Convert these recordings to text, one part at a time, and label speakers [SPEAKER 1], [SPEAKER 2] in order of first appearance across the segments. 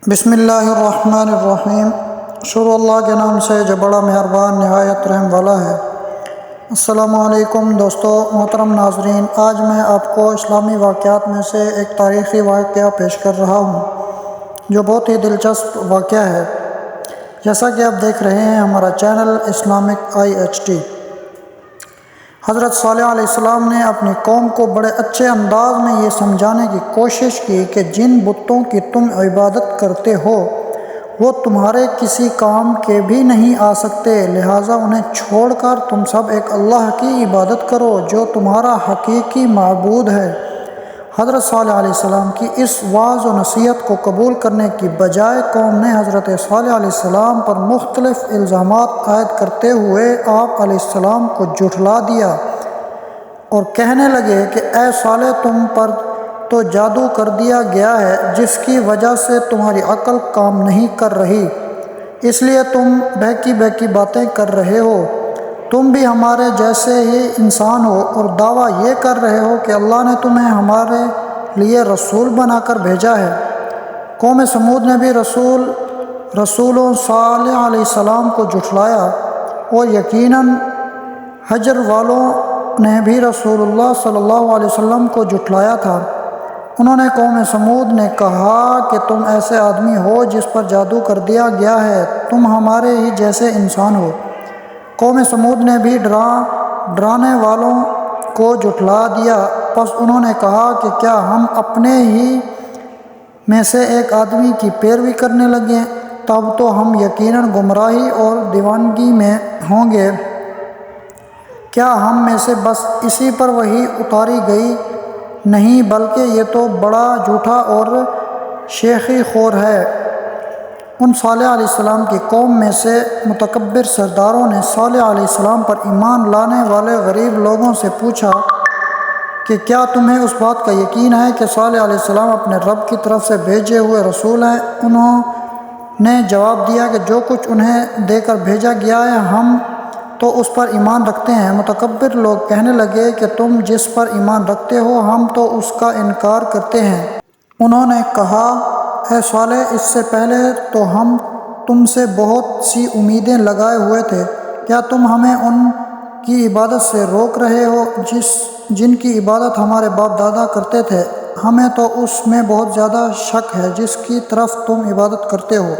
[SPEAKER 1] بسم اللہ الرحمن الرحیم۔ شروع اللہ کے نام سے جو بڑا مہربان نہایت رحم والا ہے۔ السلام علیکم دوستو، محترم ناظرین، آج میں آپ کو اسلامی واقعات میں سے ایک تاریخی واقعہ پیش کر رہا ہوں جو بہت ہی دلچسپ واقعہ ہے۔ جیسا کہ آپ دیکھ رہے ہیں ہمارا چینل اسلامک IHT۔ حضرت صالح علیہ السلام نے اپنی قوم کو بڑے اچھے انداز میں یہ سمجھانے کی کوشش کی کہ جن بتوں کی تم عبادت کرتے ہو وہ تمہارے کسی کام کے بھی نہیں آ سکتے، لہٰذا انہیں چھوڑ کر تم سب ایک اللہ کی عبادت کرو جو تمہارا حقیقی معبود ہے۔ حضرت صالح علیہ السلام کی اس وعظ و نصیحت کو قبول کرنے کی بجائے قوم نے حضرت صالح علیہ السلام پر مختلف الزامات عائد کرتے ہوئے آپ علیہ السلام کو جھٹلا دیا اور کہنے لگے کہ اے صالح، تم پر تو جادو کر دیا گیا ہے جس کی وجہ سے تمہاری عقل کام نہیں کر رہی، اس لیے تم بہکی بہکی باتیں کر رہے ہو۔ تم بھی ہمارے جیسے ہی انسان ہو اور دعویٰ یہ کر رہے ہو کہ اللہ نے تمہیں ہمارے لیے رسول بنا کر بھیجا ہے۔ قوم سمود نے بھی رسولوں صالح علیہ السلام کو جھٹلایا اور یقیناً حجر والوں نے بھی رسول اللہ صلی اللہ علیہ وسلم کو جھٹلایا تھا۔ انہوں نے قوم سمود نے کہا کہ تم ایسے آدمی ہو جس پر جادو کر دیا گیا ہے، تم ہمارے ہی جیسے انسان ہو۔ قوم سمود نے بھی ڈرانے والوں کو جھٹلا دیا، پس انہوں نے کہا کہ کیا ہم اپنے ہی میں سے ایک آدمی کی پیروی کرنے لگیں، تب تو ہم یقیناً گمراہی اور دیوانگی میں ہوں گے۔ کیا ہم میں سے بس اسی پر وحی اتاری گئی نہیں، بلکہ یہ تو بڑا جھوٹا اور شیخی خور ہے۔ ان صالح علیہ السلام کی قوم میں سے متکبر سرداروں نے صالح علیہ السلام پر ایمان لانے والے غریب لوگوں سے پوچھا کہ کیا تمہیں اس بات کا یقین ہے کہ صالح علیہ السلام اپنے رب کی طرف سے بھیجے ہوئے رسول ہیں؟ انہوں نے جواب دیا کہ جو کچھ انہیں دے کر بھیجا گیا ہے ہم تو اس پر ایمان رکھتے ہیں۔ متکبر لوگ کہنے لگے کہ تم جس پر ایمان رکھتے ہو ہم تو اس کا انکار کرتے ہیں۔ انہوں نے کہا اے صالح، اس سے پہلے تو ہم تم سے بہت سی امیدیں لگائے ہوئے تھے، کیا تم ہمیں ان کی عبادت سے روک رہے ہو جن کی عبادت ہمارے باپ دادا کرتے تھے؟ ہمیں تو اس میں بہت زیادہ شک ہے جس کی طرف تم عبادت کرتے ہو۔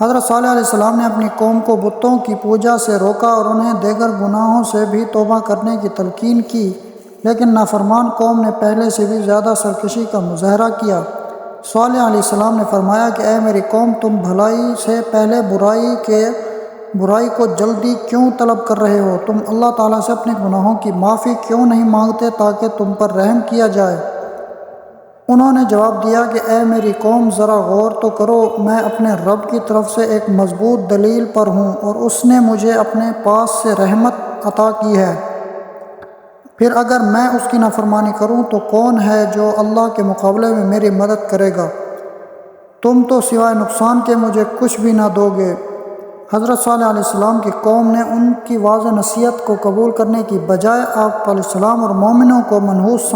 [SPEAKER 1] حضرت صالح علیہ السلام نے اپنی قوم کو بتوں کی پوجا سے روکا اور انہیں دیگر گناہوں سے بھی توبہ کرنے کی تلقین کی، لیکن نافرمان قوم نے پہلے سے بھی زیادہ سرکشی کا مظاہرہ کیا۔ صالح علیہ السلام نے فرمایا کہ اے میری قوم، تم بھلائی سے پہلے برائی کو جلدی کیوں طلب کر رہے ہو؟ تم اللہ تعالیٰ سے اپنے گناہوں کی معافی کیوں نہیں مانگتے تاکہ تم پر رحم کیا جائے؟ انہوں نے جواب دیا کہ اے میری قوم، ذرا غور تو کرو، میں اپنے رب کی طرف سے ایک مضبوط دلیل پر ہوں اور اس نے مجھے اپنے پاس سے رحمت عطا کی ہے، پھر اگر میں اس کی نافرمانی کروں تو کون ہے جو اللہ کے مقابلے میں میری مدد کرے گا؟ تم تو سوائے نقصان کے مجھے کچھ بھی نہ دو گے۔ حضرت صالح علیہ السلام کی قوم نے ان کی واضح نصیحت کو قبول کرنے کی بجائے آپ علیہ السلام اور مومنوں کو منحوس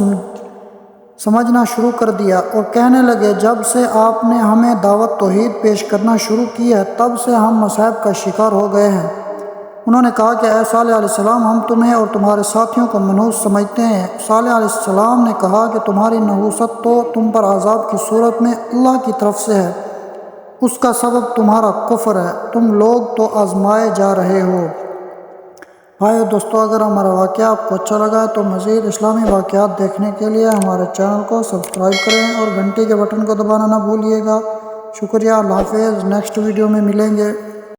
[SPEAKER 1] سمجھنا شروع کر دیا اور کہنے لگے جب سے آپ نے ہمیں دعوت توحید پیش کرنا شروع کی ہے تب سے ہم مصائب کا شکار ہو گئے ہیں۔ انہوں نے کہا کہ اے صالح علیہ السلام، ہم تمہیں اور تمہارے ساتھیوں کو منحوس سمجھتے ہیں۔ صالح علیہ السلام نے کہا کہ تمہاری نحوست تو تم پر عذاب کی صورت میں اللہ کی طرف سے ہے، اس کا سبب تمہارا کفر ہے، تم لوگ تو آزمائے جا رہے ہو۔ بھائیو دوستو، اگر ہمارا واقعہ آپ کو اچھا لگا تو مزید اسلامی واقعات دیکھنے کے لیے ہمارے چینل کو سبسکرائب کریں اور گھنٹی کے بٹن کو دبانا نہ بھولیے گا۔ شکریہ، اللہ حافظ، نیکسٹ ویڈیو میں ملیں گے۔